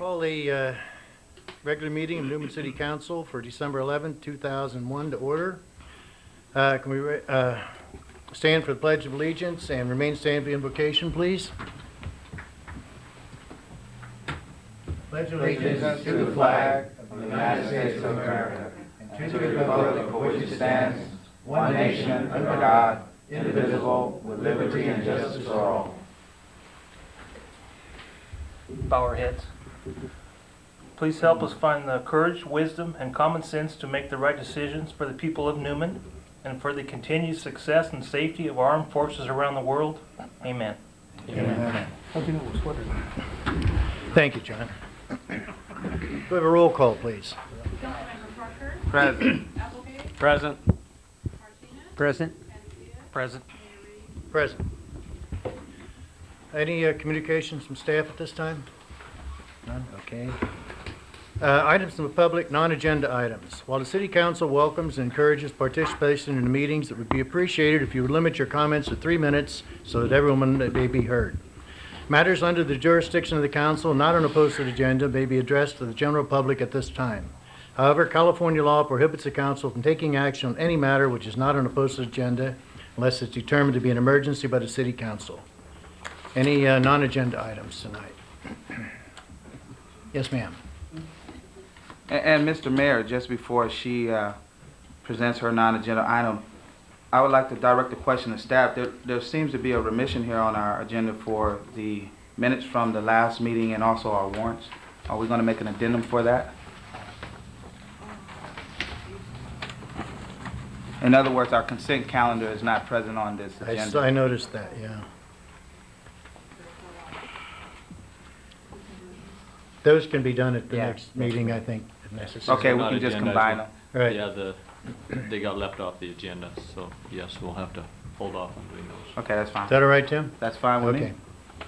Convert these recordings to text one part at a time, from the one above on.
Call the regular meeting of Newman City Council for December 11, 2001 to order. Can we stand for the Pledge of Allegiance and remain standing for the invocation, please? Pledge Allegiance to the flag of the United States of America and to the republic for which it stands, one nation under God, indivisible, with liberty and justice for all. Bow our heads. Please help us find the courage, wisdom, and common sense to make the right decisions for the people of Newman and for the continued success and safety of our armed forces around the world. Amen. Amen. Thank you, John. We have a roll call, please. Councilmember Parker. Present. Applegate. Present. Martinez. Present. Pansia. Present. Mayor Reed. Present. Any communications from staff at this time? None? Okay. Items from the public, non-agenda items. While the City Council welcomes and encourages participation in the meetings, it would be appreciated if you would limit your comments to 3 minutes so that everyone may be heard. Matters under the jurisdiction of the Council not on a posted agenda may be addressed to the general public at this time. However, California law prohibits the Council from taking action on any matter which is not on a posted agenda unless it's determined to be an emergency by the City Council. Any non-agenda items tonight? Yes, ma'am. And Mr. Mayor, just before she presents her non-agenda item, I would like to direct a question to staff. There seems to be a remission here on our agenda for the minutes from the last meeting and also our warrants. Are we going to make an addendum for that? In other words, our consent calendar is not present on this agenda. I noticed that, yeah. Those can be done at the next meeting, I think, if necessary. Okay, we can just combine them. Right. Yeah, they got left off the agenda, so yes, we'll have to hold off on doing those. Okay, that's fine. Is that all right, Tim? That's fine with Okay. me.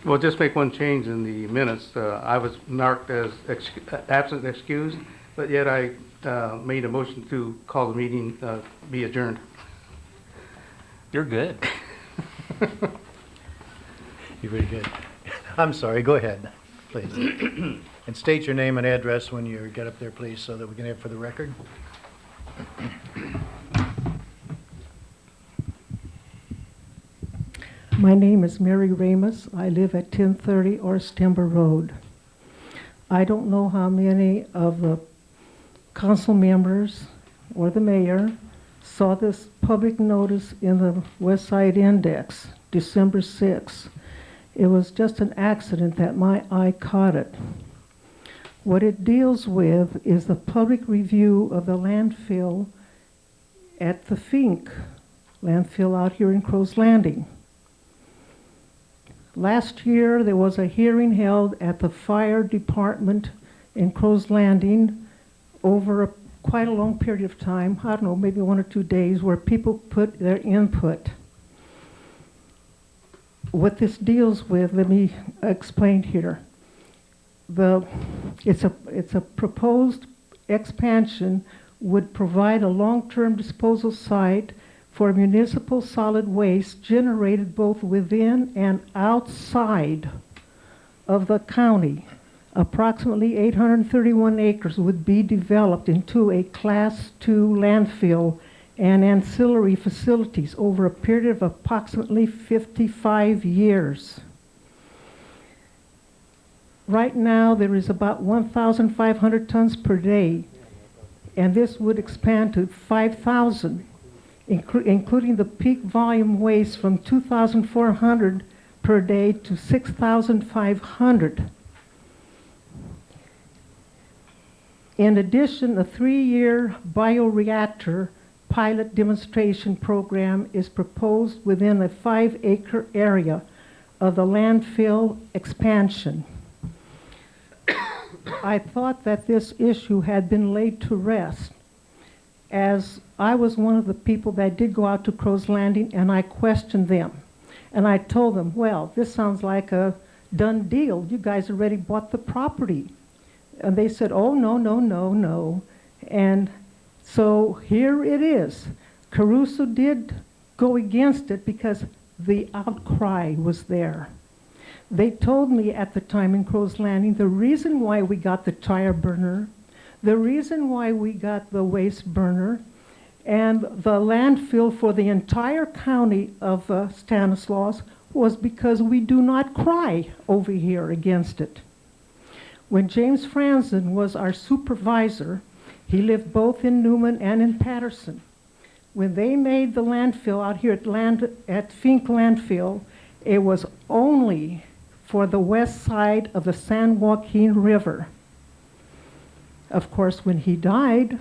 Well, just make one change in the minutes. I was marked as absent excused, but yet I made a motion to call the meeting be adjourned. You're good. You're pretty good. I'm sorry, go ahead, please. And state your name and address when you get up there, please, so that we can have it for the record. My name is Mary Ramus. I live at 1030 Orst Timber Road. I don't know how many of the council members or the mayor saw this public notice in the West Side Index, December 6th. It was just an accident that my eye caught it. What it deals with is the public review of the landfill at the Fink landfill out here in Crow's Landing. Last year, there was a hearing held at the fire department in Crow's Landing over quite a long period of time, I don't know, maybe 1 or 2 days, where people put their input. What this deals with, let me explain here. It's a proposed expansion would provide a long-term disposal site for municipal solid waste generated both within and outside of the county. Approximately 831 acres would be developed into a Class II landfill and ancillary facilities over a period of approximately 55 years. Right now, there is about 1,500 tons per day, and this would expand to 5,000, including the peak volume waste from 2,400 per day to 6,500. In addition, a 3-year bioreactor pilot demonstration program is proposed within a 5-acre area of the landfill expansion. I thought that this issue had been laid to rest, as I was one of the people that did go out to Crow's Landing and I questioned them. And I told them, well, this sounds like a done deal. You guys already bought the property. And they said, oh, no, no, no, no. And so here it is. Caruso did go against it because the outcry was there. They told me at the time in Crow's Landing, the reason why we got the tire burner, the reason why we got the waste burner, and the landfill for the entire county of Stanislaus was because we do not cry over here against it. When James Franzen was our supervisor, he lived both in Newman and in Patterson. When they made the landfill out here at Fink Landfill, it was only for the west side of the San Joaquin River. Of course, when he died,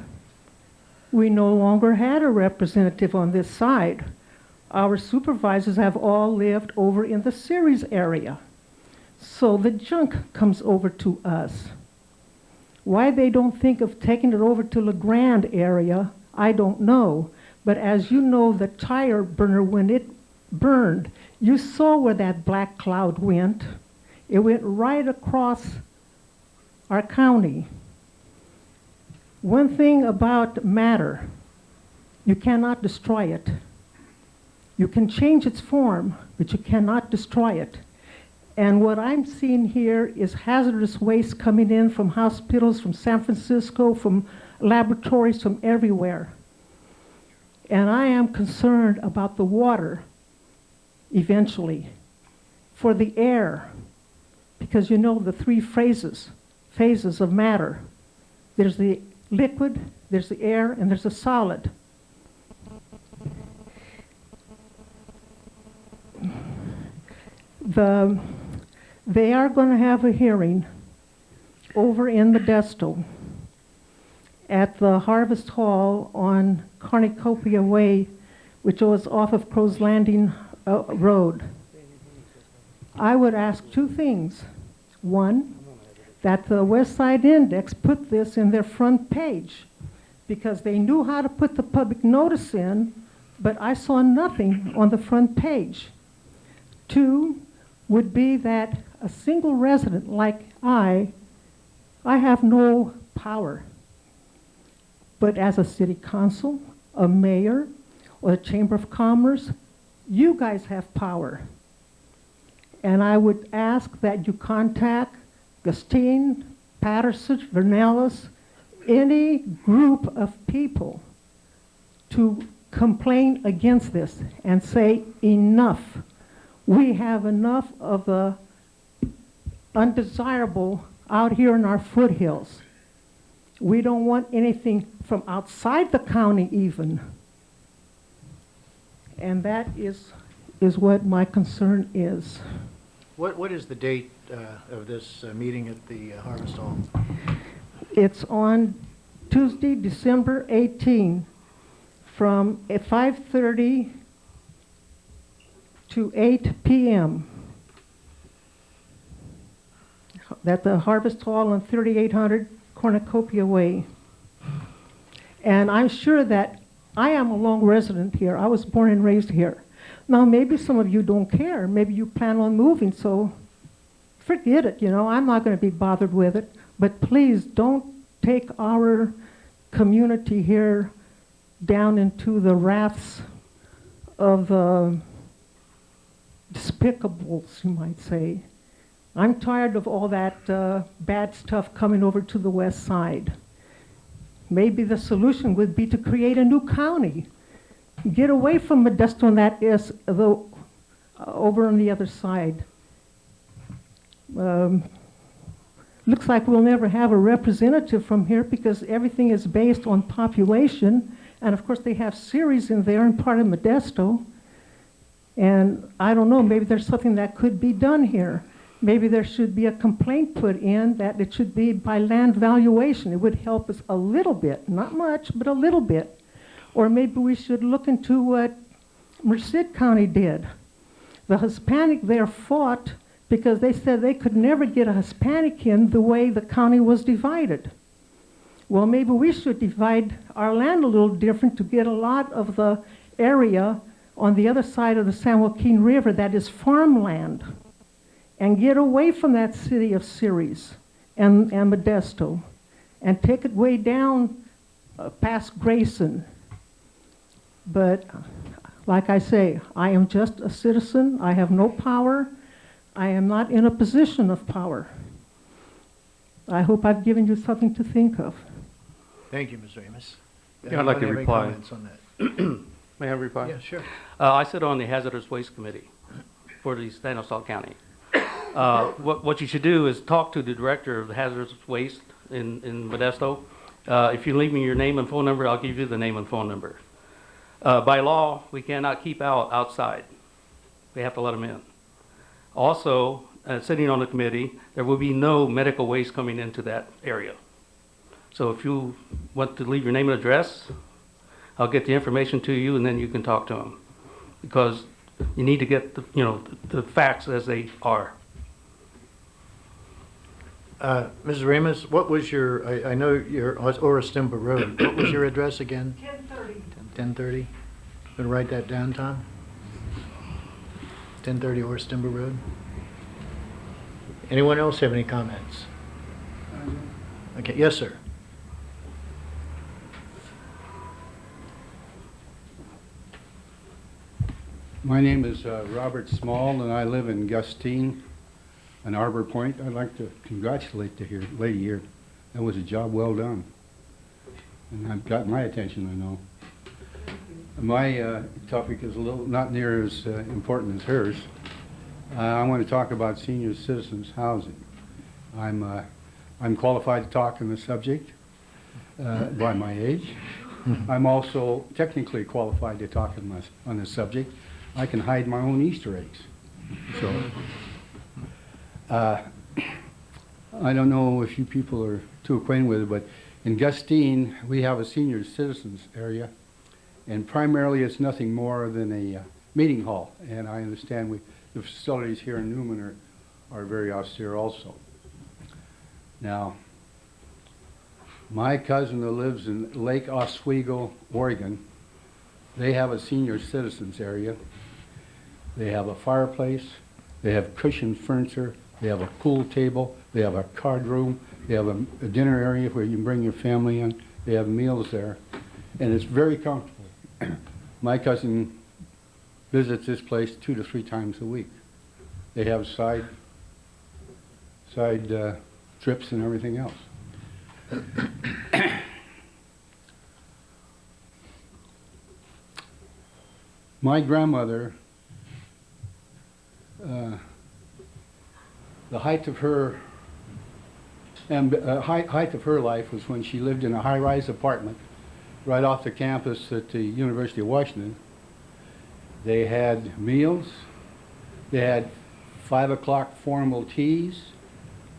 we no longer had a representative on this side. Our supervisors have all lived over in the Ceres area. So the junk comes over to us. Why they don't think of taking it over to La Grande area, I don't know. But as you know, the tire burner, when it burned, you saw where that black cloud went. It went right across our county. One thing about matter, you cannot destroy it. You can change its form, but you cannot destroy it. And what I'm seeing here is hazardous waste coming in from hospitals, from San Francisco, from laboratories, from everywhere. And I am concerned about the water eventually, for the air, because you know the three phases of matter. There's the liquid, there's the air, and there's the solid. They are going to have a hearing over in Modesto at the Harvest Hall on Cornucopia Way, which was off of Crow's Landing Road. I would ask two things. One, that the West Side Index put this in their front page, because they knew how to put the public notice in, but I saw nothing on the front page. Two would be that a single resident like I have no power. But as a city council, a mayor, or the Chamber of Commerce, you guys have power. And I would ask that you contact Gustine, Patterson, Vernellis, any group of people to complain against this and say enough. We have enough of the undesirable out here in our foothills. We don't want anything from outside the county even. And that is what my concern is. What is the date of this meeting at the Harvest Hall? It's on Tuesday, December 18, from 5:30 to 8 p.m. at the Harvest Hall on 3800 Cornucopia Way. And I'm sure that I am a long resident here. I was born and raised here. Now, maybe some of you don't care. Maybe you plan on moving, so forget it, I'm not going to be bothered with it. But please don't take our community here down into the wraths of the despicables, you might say. I'm tired of all that bad stuff coming over to the west side. Maybe the solution would be to create a new county. Get away from Modesto, and that is over on the other side. Looks like we'll never have a representative from here because everything is based on population. And of course they have Ceres in there and part of Modesto. And I don't know, maybe there's something that could be done here. Maybe there should be a complaint put in that it should be by land valuation. It would help us a little bit, not much, but a little bit. Or maybe we should look into what Merced County did. The Hispanic there fought because they said they could never get a Hispanic in the way the county was divided. Well, maybe we should divide our land a little different to get a lot of the area on the other side of the San Joaquin River that is farmland, and get away from that city of Ceres and Modesto, and take it way down past Grayson. But like I say, I am just a citizen. I have no power. I am not in a position of power. I hope I've given you something to think of. Thank you, Ms. Ramos. Yeah, I'd like to Anyone have any reply. comments on that? May I reply? Yeah, sure. I sit on the Hazardous Waste Committee for the Stanislaus County. What you should do is talk to the director of the Hazardous Waste in Modesto. If you leave me your name and phone number, I'll give you the name and phone number. By law, we cannot keep outside. We have to let them in. Also, sitting on the committee, there will be no medical waste coming into that area. So if you want to leave your name and address, I'll get the information to you, and then you can talk to them. Because you need to get the facts as they are. Ms. Ramos, what was your, I know you're Orostimba Road. What was your address again? 1030. 1030? Gonna write that down, Tom? 1030 Orostimba Road? Anyone else have any comments? Okay, yes, sir. My name is Robert Small, and I live in Gustine, an Arbor Point. I'd like to congratulate the lady here. That was a job well done. And I've got my attention, I know. My topic is a little not near as important as hers. I want to talk about senior citizens housing. I'm qualified to talk on the subject by my age. I'm also technically qualified to talk on the subject. I can hide my own Easter eggs. So, I don't know if you people are too acquainted with it, but in Gustine, we have a senior citizens area, and primarily it's nothing more than a meeting hall. And I understand the facilities here in Newman are very austere also. Now, my cousin who lives in Lake Oswego, Oregon, they have a senior citizens area. They have a fireplace, they have cushioned furniture, they have a pool table, they have a card room, they have a dinner area where you can bring your family in, they have meals there, and it's very comfortable. My cousin visits this place 2 to 3 times a week. They have side trips and everything else. My grandmother, the height of her height of her life was when she lived in a high-rise apartment right off the campus at the University of Washington. They had meals. They had 5 o'clock formal teas.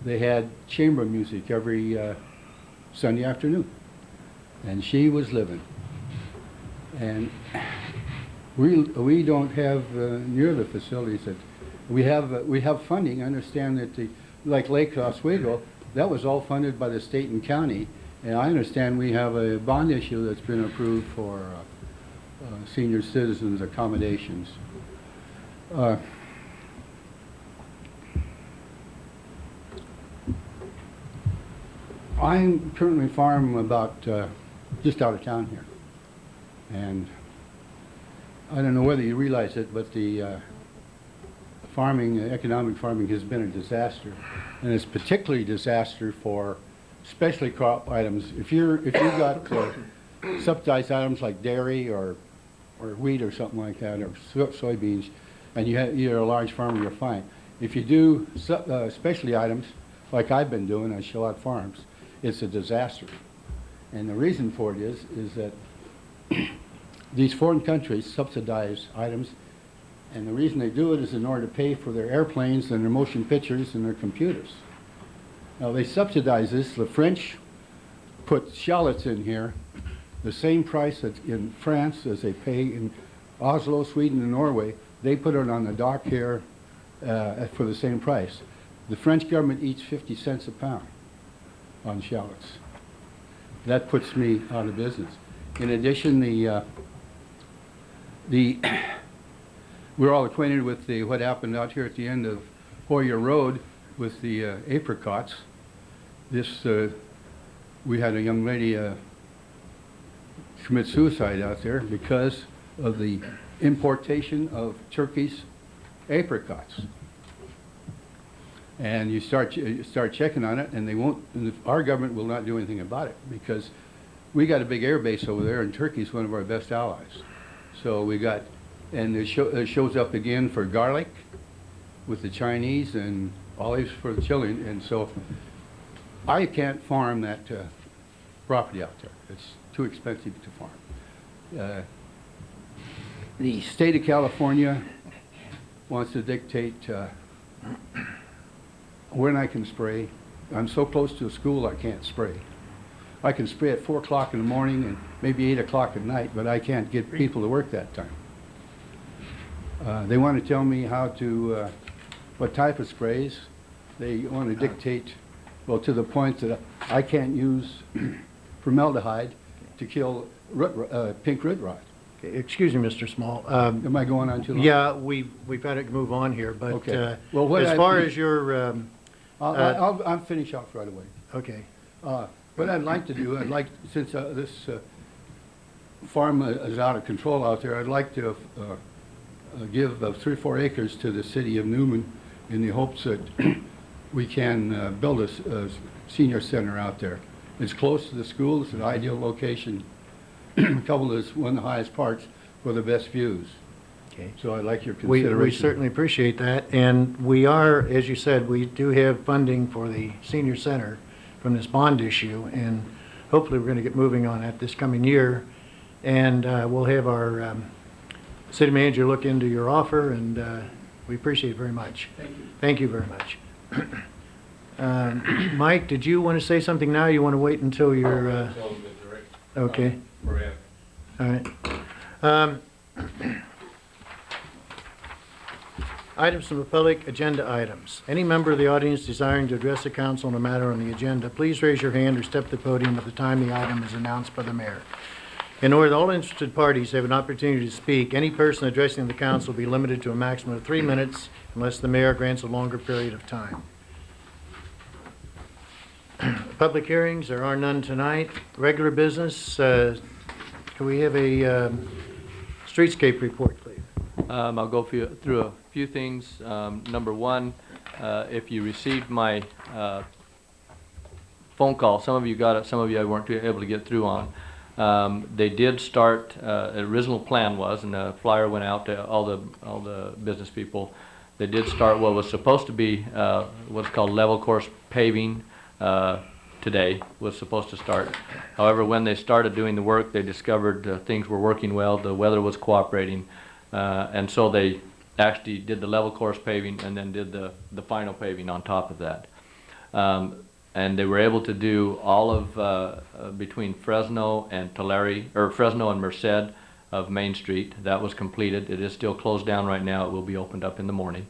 They had chamber music every Sunday afternoon, and she was living. And we don't have near the facilities that we have funding. I understand that like Lake Oswego, that was all funded by the state and county, and I understand we have a bond issue that's been approved for senior citizens accommodations. I currently farm about just out of town here, and I don't know whether you realize it, but the economic farming has been a disaster, and it's particularly a disaster for specialty crop items. If you've got subsidized items like dairy or wheat or something like that, or soybeans, and you're a large farmer, you're fine. If you do specialty items like I've been doing at Charlotte Farms, it's a disaster. And the reason for it is that these foreign countries subsidize items, and the reason they do it is in order to pay for their airplanes and their motion pictures and their computers. Now they subsidize this. The French put shallots in here, the same price that's in France as they pay in Oslo, Sweden, and Norway. They put it on the dock here for the same price. The French government eats 50 cents a pound on shallots. That puts me out of business. In addition, we're all acquainted with what happened out here at the end of Hoyer Road with the apricots. We had a young lady commit suicide out there because of the importation of Turkey's apricots. And you start checking on it, and they won't, and our government will not do anything about it, because we got a big air base over there, and Turkey's one of our best allies. So we got, and it shows up again for garlic with the Chinese, and olives for the Chilean, and so I can't farm that property out there. It's too expensive to farm. The state of California wants to dictate when I can spray. I'm so close to a school I can't spray. I can spray at 4 o'clock in the morning and maybe 8 o'clock at night, but I can't get people to work that time. They want to tell me how to, what type of sprays. They want to dictate, well, to the point that I can't use formaldehyde to kill pink root rot. Okay, excuse me, Mr. Small. Am I going on too long? Yeah, we've got to move on here, but Okay. Well, what as far as your, I'll finish off right away. okay, What I'd like to do, since this farm is out of control out there, I'd like to give 3 or 4 acres to the city of Newman in the hopes that we can build a senior center out there. It's close to the school. It's an ideal location. Coupled is one of the highest parts for the best views. okay. So I'd like your We consideration. certainly appreciate that, and we are, as you said, we do have funding for the senior center from this bond issue, and hopefully we're going to get moving on that this coming year, and we'll have our city manager look into your offer, and we appreciate it very much. Thank you. Thank you very much. Mike, did you want to say something now? You want to wait until you're... Okay. All right. Items from the public, agenda items. Any member of the audience desiring to address the council on a matter on the agenda, please raise your hand or step to the podium at the time the item is announced by the mayor. In order that all interested parties have an opportunity to speak, any person addressing the council will be limited to a maximum of 3 minutes unless the mayor grants a longer period of time. Public hearings, there are none tonight. Regular business, can we have a streetscape report, please? I'll go through a few things. Number one, if you received my phone call, some of you got it, some of you I weren't able to get through on. They did start, the original plan was, and the flyer went out to all the business people. They did start what was supposed to be what's called level course paving. Today was supposed to start. However, when they started doing the work, they discovered things were working well, the weather was cooperating, and so they actually did the level course paving and then did the final paving on top of that. And they were able to do all of between Fresno and Tulare, or Fresno and Merced of Main Street. That was completed. It is still closed down right now. It will be opened up in the morning.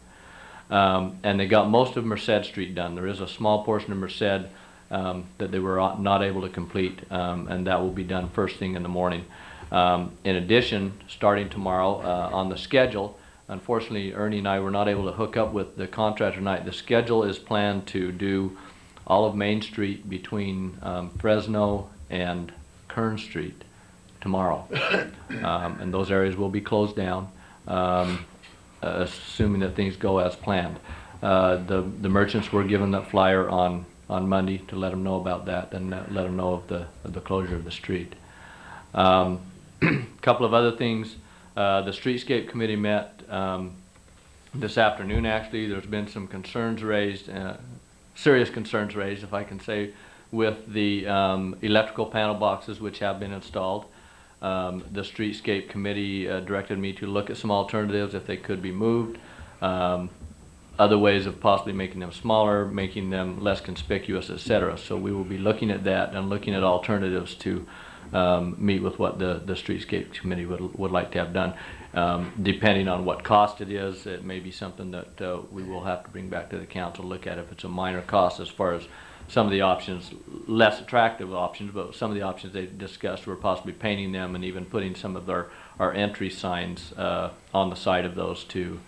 And they got most of Merced Street done. There is a small portion of Merced that they were not able to complete, and that will be done first thing in the morning. In addition, starting tomorrow on the schedule, unfortunately Ernie and I were not able to hook up with the contractor tonight. The schedule is planned to do all of Main Street between Fresno and Kern Street tomorrow. And those areas will be closed down, assuming that things go as planned. The merchants were given that flyer on Monday to let them know about that and let them know of the closure of the street. Couple of other things. The Streetscape Committee met this afternoon. Actually, there's been some concerns raised, serious concerns raised, if I can say, with the electrical panel boxes which have been installed. The Streetscape Committee directed me to look at some alternatives if they could be moved. Other ways of possibly making them smaller, making them less conspicuous, etc. So we will be looking at that and looking at alternatives to meet with what the Streetscape Committee would like to have done. Depending on what cost it is, it may be something that we will have to bring back to the council, look at if it's a minor cost as far as some of the options, less attractive options, but some of the options they discussed were possibly painting them and even putting some of our entry signs on the side of those to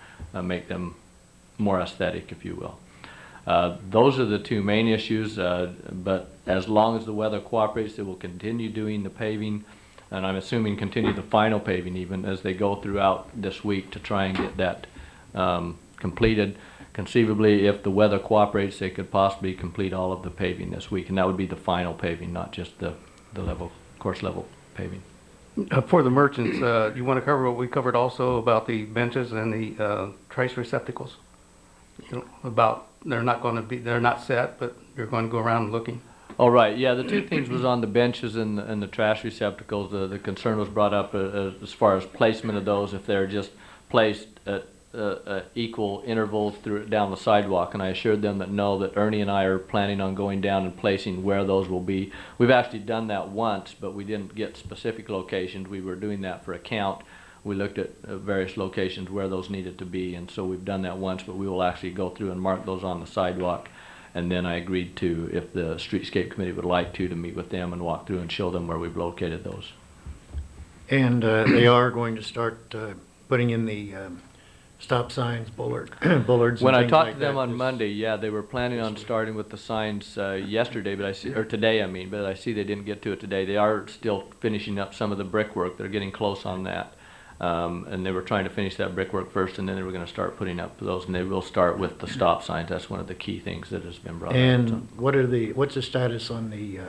make them more aesthetic, if you will. Those are the two main issues, but as long as the weather cooperates, they will continue doing the paving, and I'm assuming continue the final paving even as they go throughout this week to try and get that completed. conceivably, if the weather cooperates, they could possibly complete all of the paving this week, and that would be the final paving, not just the course level paving. For the merchants, you want to cover what we covered also about the benches and the trash receptacles? You know, about they're not set, but you're going to go around looking. All right, yeah, the two things was on the benches and the trash receptacles. The concern was brought up as far as placement of those, if they're just placed at equal intervals down the sidewalk, and I assured them that no, that Ernie and I are planning on going down and placing where those will be. We've actually done that once, but we didn't get specific locations. We were doing that for a count. We looked at various locations where those needed to be, and so we've done that once, but we will actually go through and mark those on the sidewalk. And then I agreed to, if the Streetscape Committee would like to meet with them and walk through and show them where we've located those. And they are going to start putting in the stop signs, bullards. When and I things talked like to them that on this- Monday, yeah, they were planning on starting with the signs yesterday, but today, but I see they didn't get to it today. They are still finishing up some of the brickwork. They're getting close on that. And they were trying to finish that brickwork first, and then they were going to start putting up those, and they will start with the stop signs. That's one of the key things that has been brought up. And what's the status on the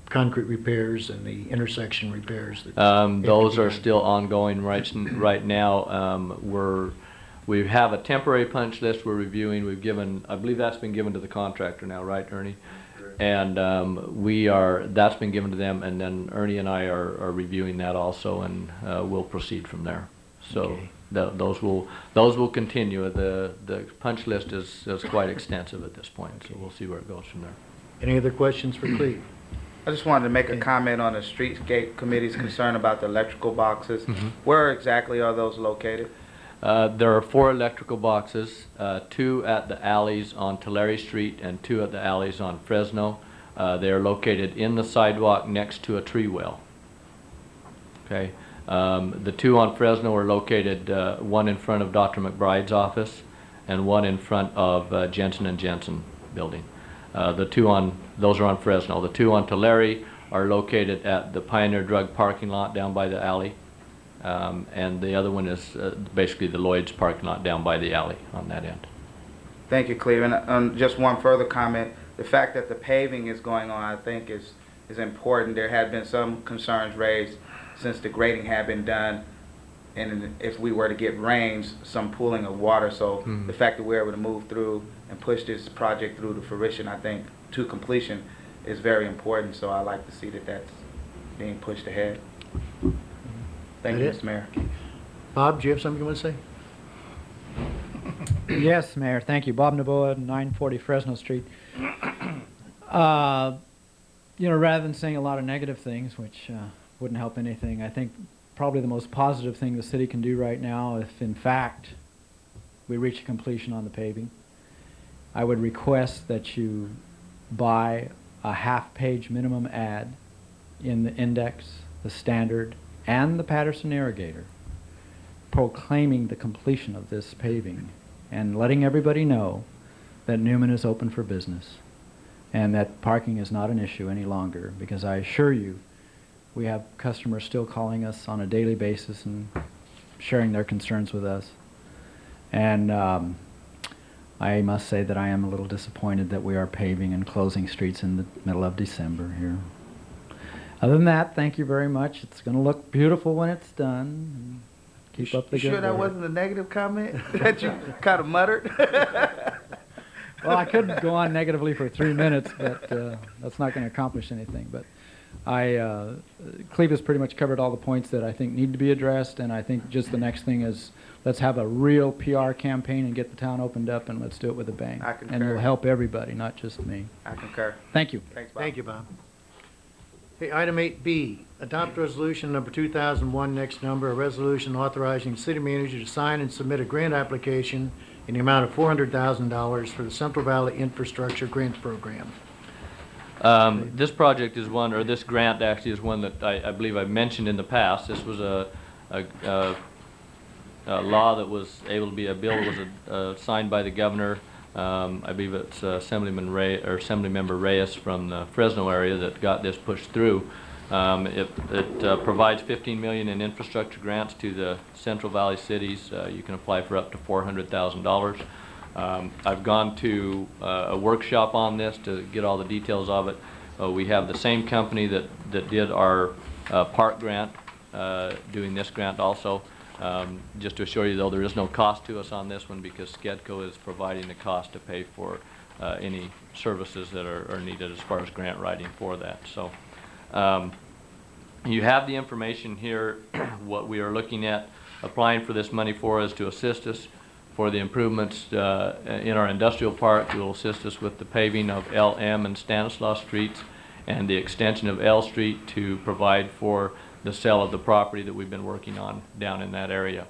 concrete repairs and the intersection repairs? Those are still ongoing right now. We have a temporary punch list we're reviewing. I believe that's been given to the contractor now, right, Ernie? And that's been given to them, and then Ernie and I are reviewing that also, and we'll proceed from there. So Okay. those will continue. The punch list is quite extensive at this point, so we'll see where it goes from there. Any other questions for Cleve? I just wanted to make a comment on the Streetscape Committee's concern about the electrical boxes. Mhm. Where exactly are those located? There are 4 electrical boxes, 2 at the alleys on Tulare Street and 2 at the alleys on Fresno. They are located in the sidewalk next to a tree well. Okay. The 2 on Fresno are located, one in front of Dr. McBride's office and one in front of Jensen & Jensen building. Those are on Fresno. The 2 on Tulare are located at the Pioneer Drug parking lot down by the alley. And the other one is basically the Lloyd's parking lot down by the alley on that end. Thank you, Cleveland. Just one further comment. The fact that the paving is going on, I think, is important. There had been some concerns raised since the grading had been done, and if we were to get rains, some pooling of water. So the fact that we're able to move through and push this project through to fruition, I think, to completion, is very important. So I like to see that that's being pushed ahead. Thank you, That it? Mr. Mayor. Bob, do you have something you want to say? Yes, Mayor, thank you. Bob Naboa, 940 Fresno Street. Rather than saying a lot of negative things, which wouldn't help anything, I think probably the most positive thing the city can do right now, if in fact we reach a completion on the paving, I would request that you buy a half-page minimum ad in the Index, the Standard, and the Patterson Irrigator, proclaiming the completion of this paving and letting everybody know that Newman is open for business and that parking is not an issue any longer, because I assure you we have customers still calling us on a daily basis and sharing their concerns with us. And I must say that I am a little disappointed that we are paving and closing streets in the middle of December here. Other than that, thank you very much. It's going to look beautiful when it's done. Keep up the You good sure that work. wasn't a negative comment that you kind of muttered? Well, I could go on negatively for 3 minutes, but that's not going to accomplish anything. But Cleve has pretty much covered all the points that I think need to be addressed, and I think just the next thing is let's have a real PR campaign and get the town opened up, and let's do it with a bang. I concur. And it'll help everybody, not just me. I concur. Thank you. Thanks, Bob. Thank you, Bob. Okay, item 8B, adopt resolution number 2001, next number, a resolution authorizing the city manager to sign and submit a grant application in the amount of $400,000 for the Central Valley Infrastructure Grant Program. This project is one, or this grant actually is one that I believe I mentioned in the past. This was a law that was able to be, a bill that was signed by the governor. I believe it's Assemblymember Reyes from the Fresno area that got this pushed through. It provides $15 million in infrastructure grants to the Central Valley cities. You can apply for up to $400,000. I've gone to a workshop on this to get all the details of it. We have the same company that did our park grant doing this grant also. Just to assure you, though, there is no cost to us on this one because SCEDCO is providing the cost to pay for any services that are needed as far as grant writing for that. So you have the information here. What we are looking at applying for this money for is to assist us for the improvements in our industrial park. It will assist us with the paving of L, M, and Stanislaus Streets and the extension of L Street to provide for the sale of the property that we've been working on down in that area.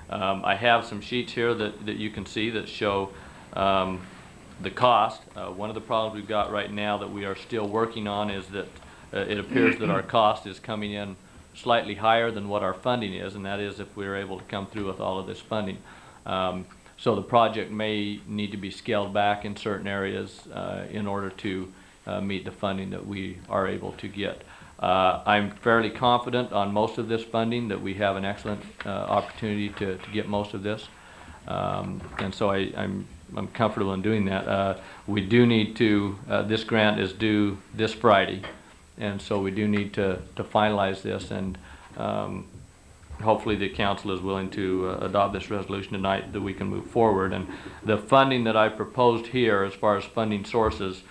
I have some sheets here that you can see that show the cost. One of the problems we've got right now that we are still working on is that it appears that our cost is coming in slightly higher than what our funding is, and that is if we're able to come through with all of this funding. So the project may need to be scaled back in certain areas in order to meet the funding that we are able to get. I'm fairly confident on most of this funding that we have an excellent opportunity to get most of this, and so I'm comfortable in doing that. We do need to. This grant is due this Friday, and so we do need to finalize this, and hopefully the council is willing to adopt this resolution tonight that we can move forward. And the funding that I proposed here, as far as funding sources,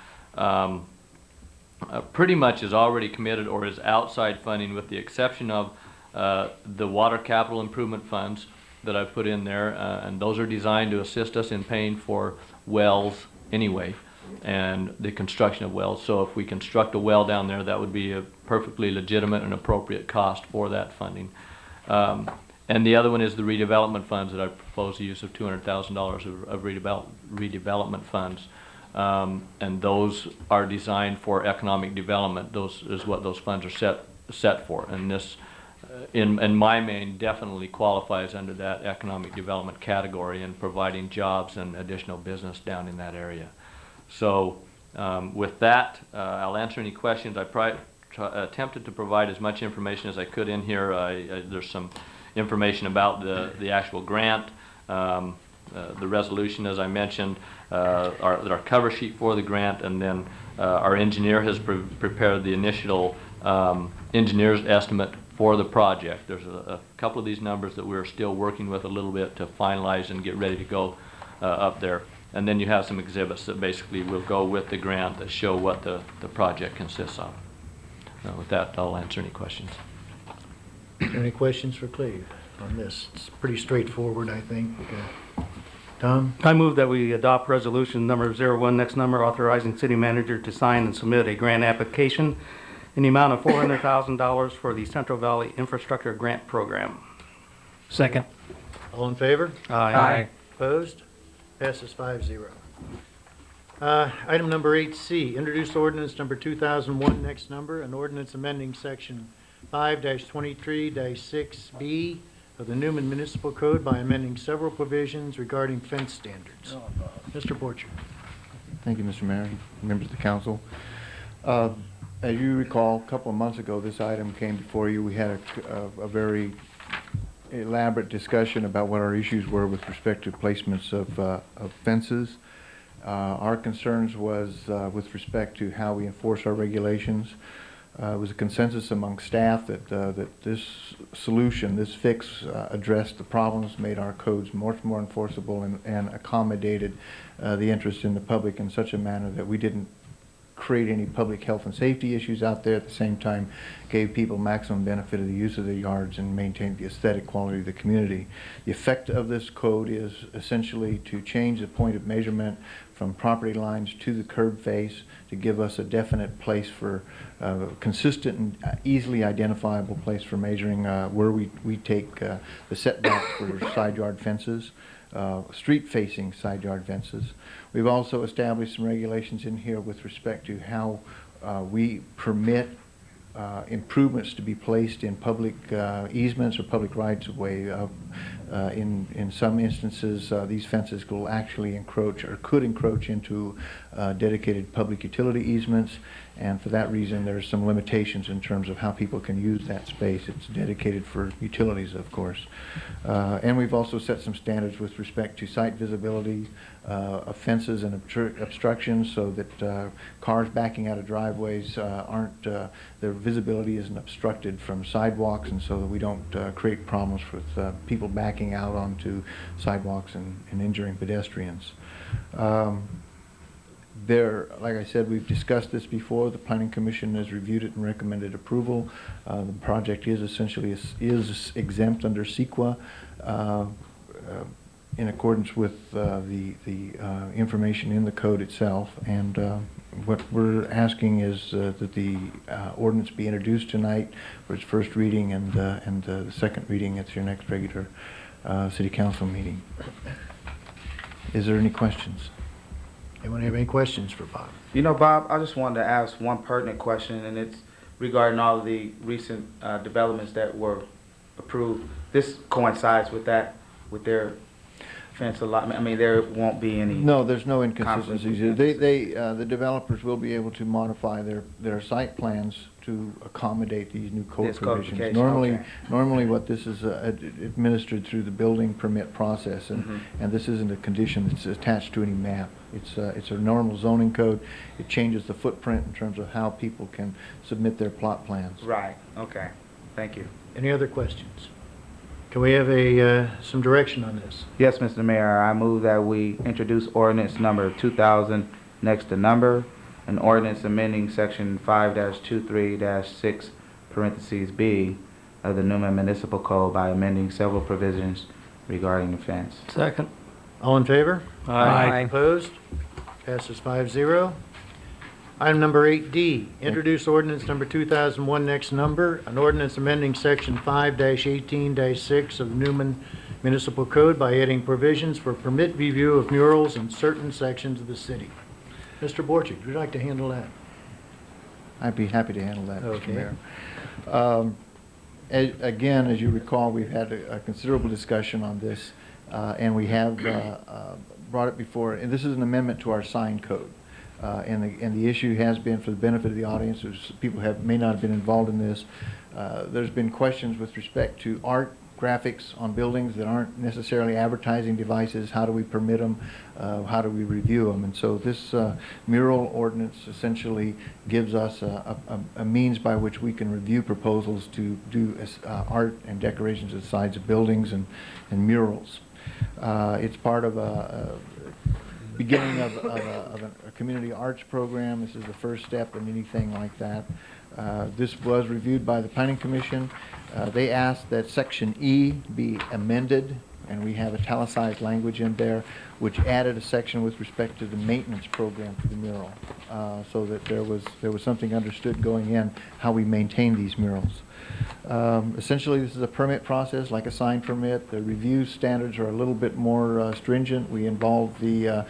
pretty much is already committed or is outside funding, with the exception of the water capital improvement funds that I've put in there, and those are designed to assist us in paying for wells anyway, and the construction of wells. So if we construct a well down there, that would be a perfectly legitimate and appropriate cost for that funding. And the other one is the redevelopment funds that I propose the use of $200,000 of redevelopment funds. And those are designed for economic development. Those is what those funds are set for. And this, in my main, definitely qualifies under that economic development category and providing jobs and additional business down in that area. So with that, I'll answer any questions. I attempted to provide as much information as I could in here. There's some information about the actual grant, the resolution, as I mentioned, our cover sheet for the grant, and then our engineer has prepared the initial engineer's estimate for the project. There's a couple of these numbers that we're still working with a little bit to finalize and get ready to go up there. And then you have some exhibits that basically will go with the grant that show what the project consists of. With that, I'll answer any questions. Are there any questions for Cleve on this? It's pretty straightforward, I think. Tom? I move that we adopt resolution number 01, next number, authorizing city manager to sign and submit a grant application in the amount of $400,000 for the Central Valley Infrastructure Grant Program. Second. All in favor? Aye. Opposed? Passes 5-0. Item number 8C, introduced ordinance number 2001, next number, an ordinance amending section 5-23-6B of the Newman Municipal Code by amending several provisions regarding fence standards. Mr. Borcher. Thank you, Mr. Mayor, members of the council. As you recall, a couple of months ago, this item came before you. We had a very elaborate discussion about what our issues were with respect to placements of fences. Our concerns was with respect to how we enforce our regulations. It was a consensus among staff that this solution, this fix, addressed the problems, made our codes much more enforceable, and accommodated the interest in the public in such a manner that we didn't create any public health and safety issues out there. At the same time, gave people maximum benefit of the use of the yards and maintained the aesthetic quality of the community. The effect of this code is essentially to change the point of measurement from property lines to the curb face to give us a definite place for consistent and easily identifiable place for measuring where we take the setbacks for side yard fences, street-facing side yard fences. We've also established some regulations in here with respect to how we permit improvements to be placed in public easements or public rights-of-way. in some instances, these fences will actually encroach or could encroach into dedicated public utility easements. And for that reason, there's some limitations in terms of how people can use that space. It's dedicated for utilities, of course. And we've also set some standards with respect to site visibility, of fences and obstructions, so that cars backing out of driveways their visibility isn't obstructed from sidewalks, and so that we don't create problems with people backing out onto sidewalks and injuring pedestrians. Like I said, we've discussed this before. The Planning Commission has reviewed it and recommended approval. The project is essentially is exempt under CEQA in accordance with the information in the code itself. And what we're asking is that the ordinance be introduced tonight for its first reading, and the second reading at your next regular City Council meeting. Is there any questions? Anyone have any questions for Bob? You know, Bob, I just wanted to ask one pertinent question, and it's regarding all of the recent developments that were approved. This coincides with that, with their fence allotment. I mean, there won't be any. No, there's no inconsistencies. conflict. The developers will be able to modify their site plans to accommodate these new code This provisions. codification, Normally what this is administered through the building permit process, and this isn't a condition that's attached to any map. It's a normal zoning code. It changes the footprint in terms of how people can submit their plot plans. Right, okay. Thank you. Any other questions? Can we have some direction on this? Yes, Mr. Mayor, I move that we introduce ordinance number 2000 next to number, an ordinance amending section 5-23-6 parentheses B of the Newman Municipal Code by amending several provisions regarding the fence. Second. All in favor? Aye. Opposed? Passes 5-0. Item number 8D, introduce ordinance number 2001 next number, an ordinance amending section 5-18-6 of the Newman Municipal Code by adding provisions for permit review of murals in certain sections of the city. Mr. Borchert, would you like to handle that? I'd be happy to handle that, Okay. Mr. Mayor. Again, as you recall, we've had a considerable discussion on this, and we have brought it before, and this is an amendment to our sign code. And the issue has been, for the benefit of the audience, people may not have been involved in this, there's been questions with respect to art graphics on buildings that aren't necessarily advertising devices. How do we permit them? How do we review them? And so this mural ordinance essentially gives us a means by which we can review proposals to do art and decorations at the sides of buildings and murals. It's part of a beginning of a community arts program. This is the first step in anything like that. This was reviewed by the Planning Commission. They asked that Section E be amended, and we have italicized language in there, which added a section with respect to the maintenance program for the mural, so that there was something understood going in how we maintain these murals. Essentially, this is a permit process like a sign permit. The review standards are a little bit more stringent. We involve the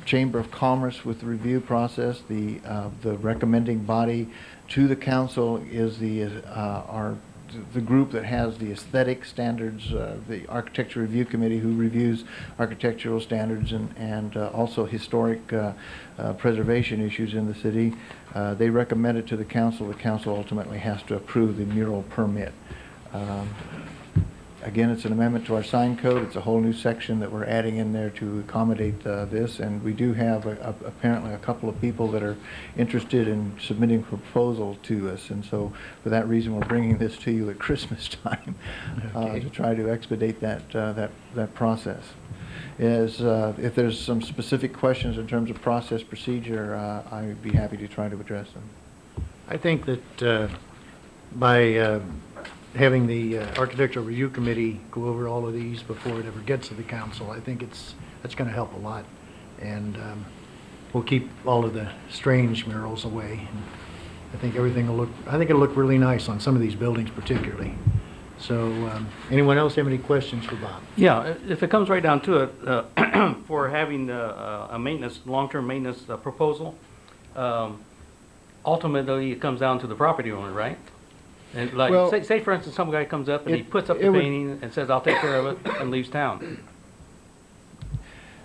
Chamber of Commerce with the review process. The recommending body to the council is the group that has the aesthetic standards, the Architecture Review Committee, who reviews architectural standards and also historic preservation issues in the city. They recommend it to the council. The council ultimately has to approve the mural permit. Again, it's an amendment to our sign code. It's a whole new section that we're adding in there to accommodate this, and we do have apparently a couple of people that are interested in submitting a proposal to us, and so for that reason we're bringing this to you at Christmas time to try to expedite that process. If there's some specific questions in terms of process procedure, I'd be happy to try to address them. I think that by having the Architectural Review Committee go over all of these before it ever gets to the council, I think that's going to help a lot. And we'll keep all of the strange murals away. And I think it'll look really nice on some of these buildings particularly. So anyone else have any questions for Bob? Yeah, if it comes right down to it, for having a long-term maintenance proposal, ultimately it comes down to the property owner, right? And like, Well, say for instance, some guy comes up and he puts up it the would- painting and says, I'll take care of it, and leaves town.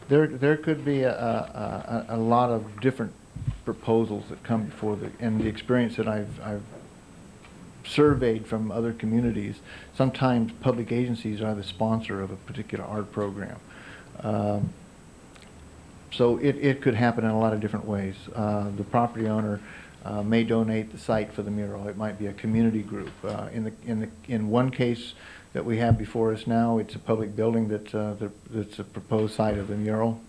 There could be a lot of different proposals that come before and the experience that I've surveyed from other communities, sometimes public agencies are the sponsor of a particular art program. So it could happen in a lot of different ways. The property owner may donate the site for the mural. It might be a community group. In one case that we have before us now, it's a public building that's a proposed site of the mural,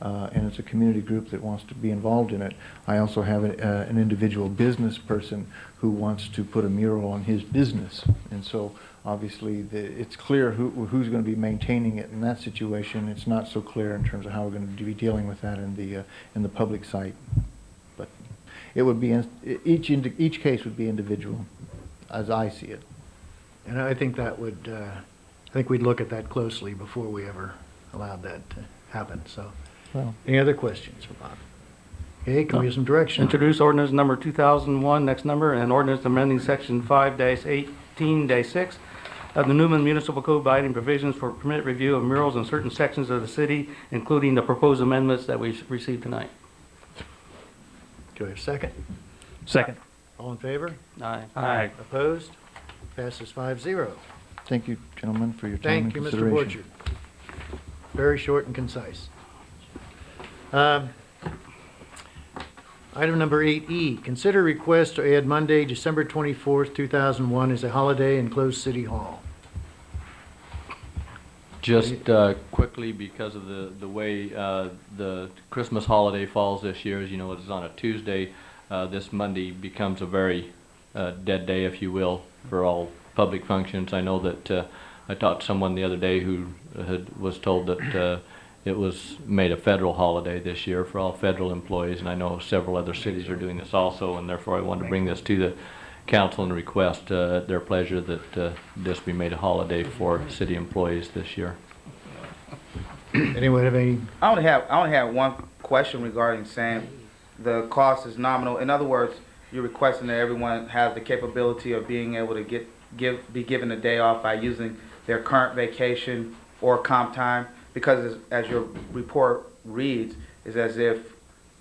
and it's a community group that wants to be involved in it. I also have an individual business person who wants to put a mural on his business, and so obviously it's clear who's going to be maintaining it in that situation. It's not so clear in terms of how we're going to be dealing with that in the public site. But it would be each case would be individual, as I see it. And I think that would, I think we'd look at that closely before we ever allowed that to happen, so. Well, Any other questions for Bob? Okay, can we have some direction? Introduce ordinance number 2001, next number, and ordinance amending section 5-18-6 of the Newman Municipal Code by adding provisions for permit review of murals in certain sections of the city, including the proposed amendments that we received tonight. Do we have a second? Second. All in favor? Aye. Aye. Opposed? Passes 5-0. thank you, gentlemen, for your time and Thank you, Mr. consideration. Borchard. Very short and concise. Item number 8E, consider request to add Monday, December 24th, 2001 as a holiday in closed City Hall. Just quickly, because of the way the Christmas holiday falls this year, as you know, it's on a Tuesday. This Monday becomes a very dead day, if you will, for all public functions. I know that I talked to someone the other day who was told that it was made a federal holiday this year for all federal employees, and I know several other cities are doing this also, and therefore I wanted to bring this to the council and request at their pleasure that this be made a holiday for city employees this year. Anyone have any? I only have one question regarding saying the cost is nominal. In other words, you're requesting that everyone has the capability of being able to be given a day off by using their current vacation or comp time, because as your report reads, is as if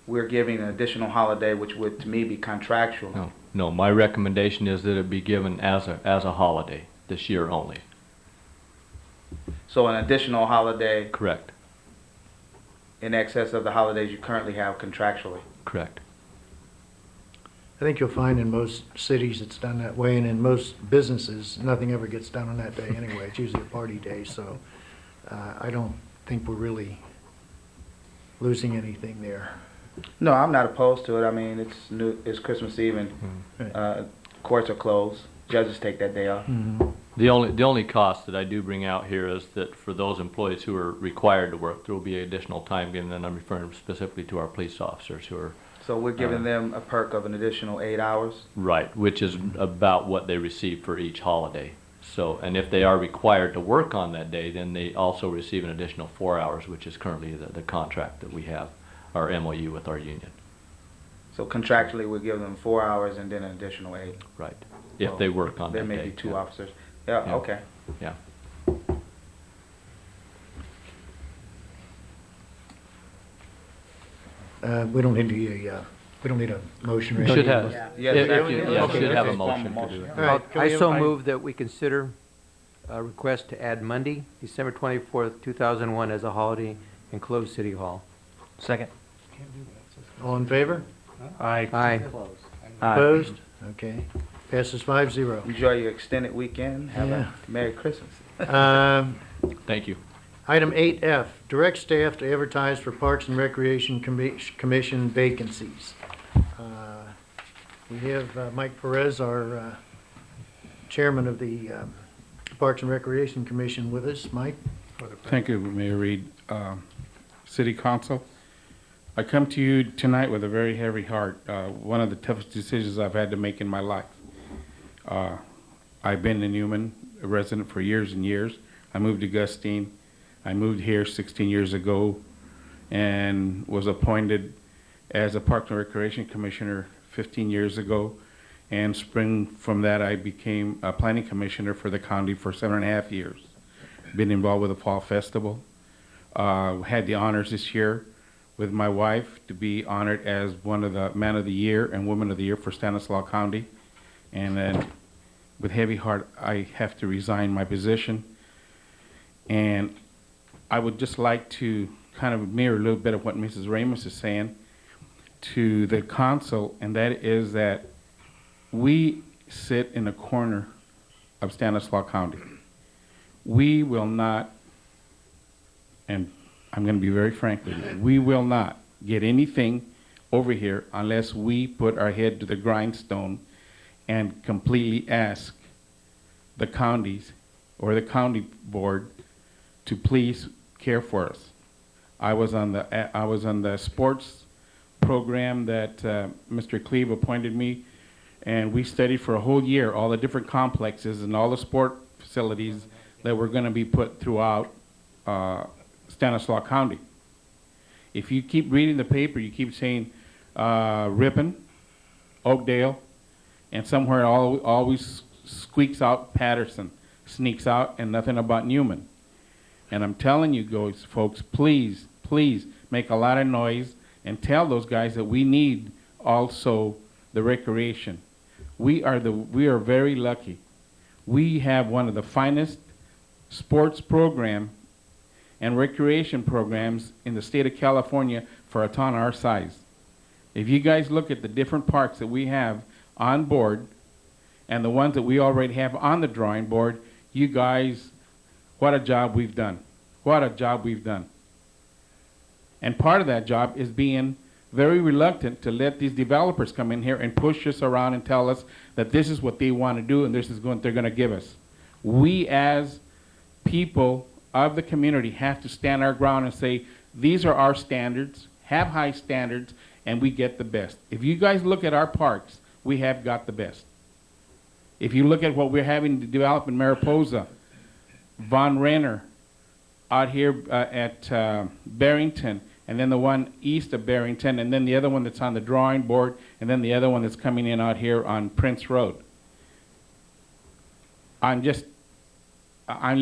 we're giving an additional holiday, which would to me be contractual. No, my recommendation is that it be given as a holiday this year only. So an additional holiday Correct. in excess of the holidays you currently have contractually. Correct. I think you'll find in most cities it's done that way, and in most businesses, nothing ever gets done on that day anyway. It's usually a party day, so I don't think we're really losing anything there. No, I'm not opposed to it. I mean, it's Christmas Eve and courts are closed. Judges take that day off. The only cost that I do bring out here is that for those employees who are required to work, there will be additional time given, and I'm referring specifically to our police officers who are So we're giving them a perk of an additional 8 hours. right, which is about what they receive for each holiday. So, and if they are required to work on that day, then they also receive an additional 4 hours, which is currently the contract that we have, our MOU with our union. So contractually, we're giving them 4 hours and then an additional 8. Right. If they work on that There day. may be two yeah. officers. Yeah, Yeah. okay. Yeah. We don't need a motion. or You should anything. have, Yes, if you- yeah, Okay, should have a okay. motion to do it. All right, can we I have- so move that we consider a request to add Monday, December 24th, 2001 as a holiday in closed City Hall. Second. All in favor? Aye. Aye. Opposed? Okay. Passes 5-0. Enjoy your extended weekend. Have Yeah. a Merry Christmas. Thank you. Item 8F, direct staff to advertise for Parks and Recreation Commission vacancies. We have Mike Perez, our chairman of the Parks and Recreation Commission, with us. Mike? Thank you, Mayor Reed. City Council, I come to you tonight with a very heavy heart. One of the toughest decisions I've had to make in my life. I've been in Newman, a resident for years and years. I moved to Gustine. I moved here 16 years ago and was appointed as a Parks and Recreation Commissioner 15 years ago. And spring from that, I became a planning commissioner for the county for 7.5 years. Been involved with the Fall Festival. Had the honors this year with my wife to be honored as one of the Man of the Year and Woman of the Year for Stanislaus County. And then with heavy heart, I have to resign my position. And I would just like to kind of mirror a little bit of what Mrs. Ramos is saying to the council, and that is that we sit in a corner of Stanislaus County. We will not, and I'm going to be very frank with you, we will not get anything over here unless we put our head to the grindstone and completely ask the counties or the county board to please care for us. I was on the sports program that Mr. Cleve appointed me, and we studied for a whole year all the different complexes and all the sport facilities that were going to be put throughout Stanislaus County. If you keep reading the paper, you keep saying Ripon, Oakdale, and somewhere always squeaks out Patterson, sneaks out, and nothing about Newman. And I'm telling you guys, folks, please, please make a lot of noise and tell those guys that we need also the recreation. We are very lucky. We have one of the finest sports program and recreation programs in the state of California for a town our size. If you guys look at the different parks that we have on board and the ones that we already have on the drawing board, you guys, what a job we've done. What a job we've done. And part of that job is being very reluctant to let these developers come in here and push us around and tell us that this is what they want to do and this is what they're going to give us. We as people of the community have to stand our ground and say, these are our standards, have high standards, and we get the best. If you guys look at our parks, we have got the best. If you look at what we're having to develop in Mariposa, Von Renner, out here at Barrington, and then the one east of Barrington, and then the other one that's on the drawing board, and then the other one that's coming in out here on Prince Road. I'm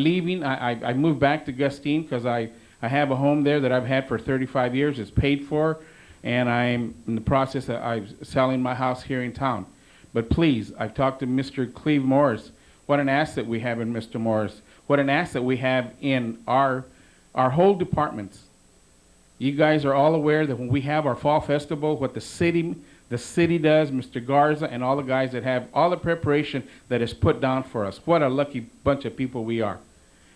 leaving. I moved back to Gustine because I have a home there that I've had for 35 years. It's paid for, and I'm in the process of selling my house here in town. But please, I've talked to Mr. Cleve Morris. What an asset we have in Mr. Morris. What an asset we have in our whole departments. You guys are all aware that when we have our fall festival, what the city does, Mr. Garza and all the guys that have all the preparation that is put down for us. What a lucky bunch of people we are.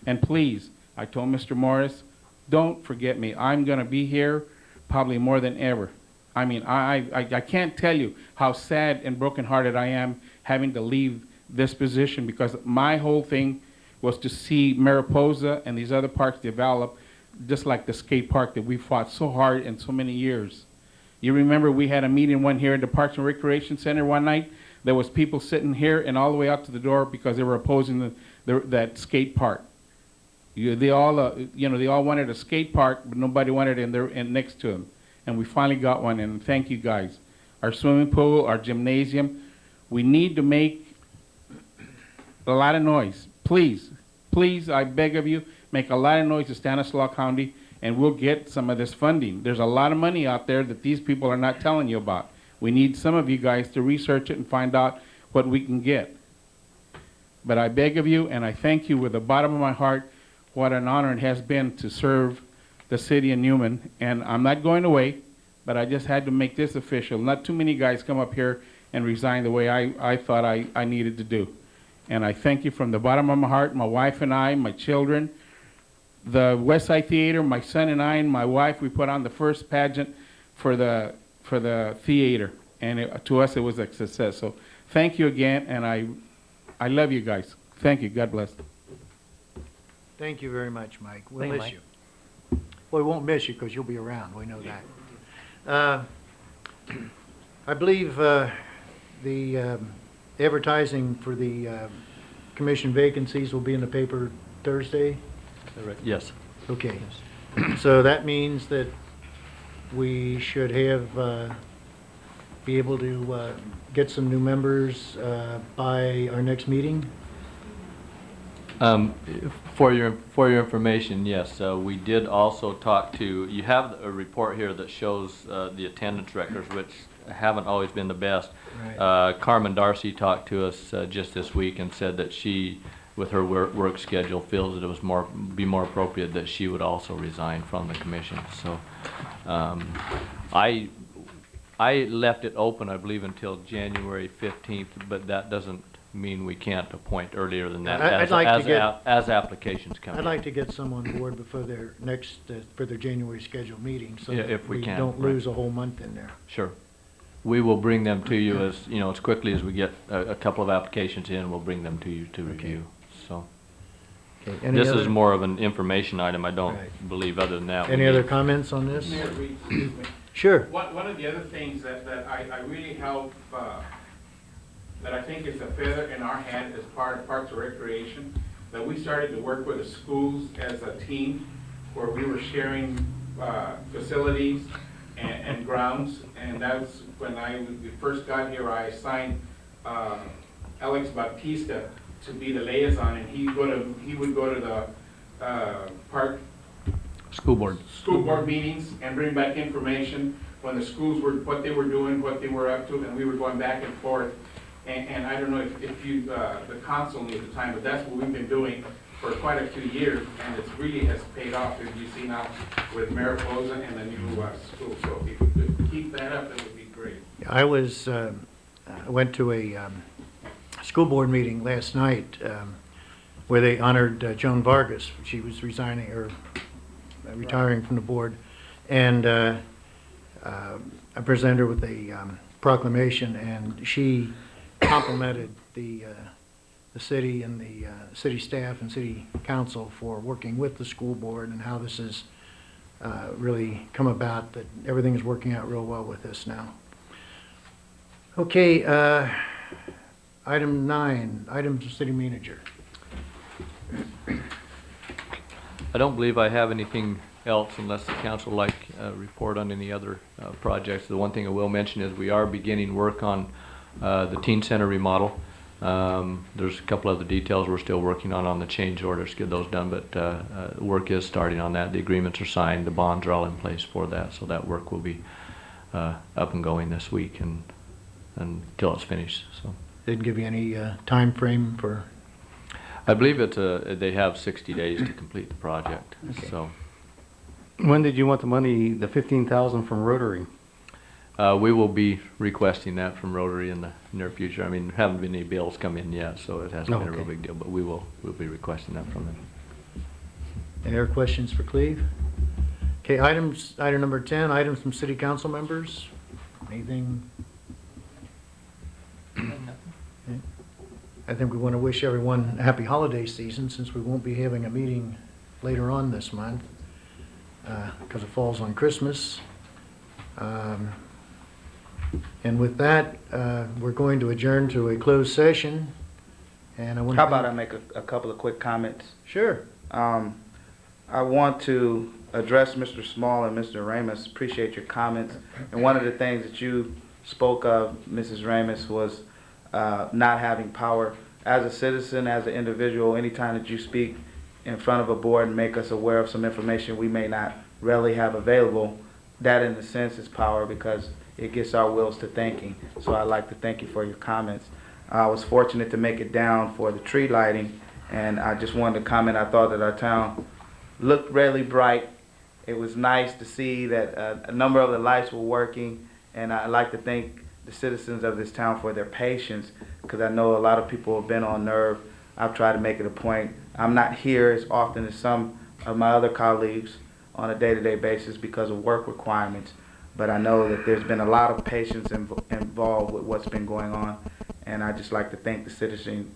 And please, I told Mr. Morris, don't forget me. I'm going to be here probably more than ever. I mean, I can't tell you how sad and brokenhearted I am having to leave this position, because my whole thing was to see Mariposa and these other parks develop, just like the skate park that we fought so hard in so many years. You remember we had a meeting one here at the Parks and Recreation Center one night. There was people sitting here and all the way out to the door because they were opposing that skate park. They all wanted a skate park, but nobody wanted it in next to them. And we finally got one, and thank you guys. Our swimming pool, our gymnasium, we need to make a lot of noise. Please, please, I beg of you, make a lot of noise to Stanislaus County, and we'll get some of this funding. There's a lot of money out there that these people are not telling you about. We need some of you guys to research it and find out what we can get. But I beg of you, and I thank you with the bottom of my heart, what an honor it has been to serve the city of Newman. And I'm not going away, but I just had to make this official. Not too many guys come up here and resign the way I thought I needed to do. And I thank you from the bottom of my heart, my wife and I, my children, the West Side Theater, my son and I and my wife, we put on the first pageant for the theater. And to us, it was a success. So thank you again, and I love you guys. Thank you. God bless. Thank you very much, Mike. We'll Thank you, miss Mike. you. Well, we won't miss you because you'll be around. We know that. I believe the advertising for the commission vacancies will be in the paper Thursday? Yes. Okay. So that means that we should have be able to get some new members by our next meeting? For your information, yes, we did also talk to, you have a report here that shows the attendance records, which haven't always been the best. Right. Carmen Darcy talked to us just this week and said that she, with her work schedule, feels that it was be more appropriate that she would also resign from the commission. So I left it open, I believe, until January 15th, but that doesn't mean we can't appoint earlier than that I'd like to get- as applications come in. I'd like to get some on board before their next, for their January scheduled meeting, so Yeah, that if we can, don't right. lose a whole month in there. Sure. We will bring them to you as, as quickly as we get a couple of applications in, we'll bring them to you to review. So Okay, any this is other- more of an information item. I don't Right. believe other than that. we Any need- other comments on this? Mayor Reed, excuse me. Sure. One of the other things that I really help, that I think is a feather in our hat as part of Parks and Recreation, that we started to work with the schools as a team, where we were sharing facilities and grounds, and that's when we first got here. I assigned Alex Baptista to be the liaison, and he would go to the park School board. school board meetings and bring back information when the schools were, what they were doing, what they were up to, and we were going back and forth. And I don't know if you, the council knew at the time, but that's what we've been doing for quite a few years, and it really has paid off, as you see now with Mariposa and the new school. So if you could keep that up, that would be great. I went to a school board meeting last night where they honored Joan Vargas. She was resigning or retiring from the board, and I presented her with a proclamation, and she complimented the city and the city staff and city council for working with the school board and how this has really come about, that everything is working out real well with this now. Okay, item 9, items of city manager. I don't believe I have anything else unless the council would like a report on any other projects. The one thing I will mention is we are beginning work on the teen center remodel. There's a couple other details we're still working on the change orders to get those done, but work is starting on that. The agreements are signed, the bonds are all in place for that, so that work will be up and going this week and until it's finished. So Didn't give you any time frame for? I believe they have 60 days to complete the project. Okay. So When did you want the money, the 15,000 from Rotary? we will be requesting that from Rotary in the near future. I mean, there haven't been any bills come in yet, so it hasn't been a real Okay. big deal, but we'll be requesting that from them. Any other questions for Cleve? Okay, item number 10, items from city council members. Anything? Okay. I think we want to wish everyone a happy holiday season, since we won't be having a meeting later on this month because it falls on Christmas. And with that, we're going to adjourn to a closed session. And I want to. How about I make a couple of quick comments? Sure. I want to address Mr. Small and Mr. Ramus. Appreciate your comments. And one of the things that you spoke of, Mrs. Ramus, was not having power. As a citizen, as an individual, anytime that you speak in front of a board and make us aware of some information we may not readily have available, that in a sense is power, because it gets our wheels to thinking. So I'd like to thank you for your comments. I was fortunate to make it down for the tree lighting, and I just wanted to comment, I thought that our town looked really bright. It was nice to see that a number of the lights were working, and I'd like to thank the citizens of this town for their patience, because I know a lot of people have been on nerve. I've tried to make it a point. I'm not here as often as some of my other colleagues on a day-to-day basis because of work requirements, but I know that there's been a lot of patience involved with what's been going on, and I'd just like to thank the citizenry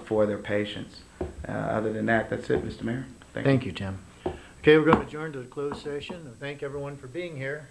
for their patience. Other than that, that's it, Mr. Mayor. Thank you, Tim. Okay, we're going to adjourn to the closed session. Thank everyone for being here.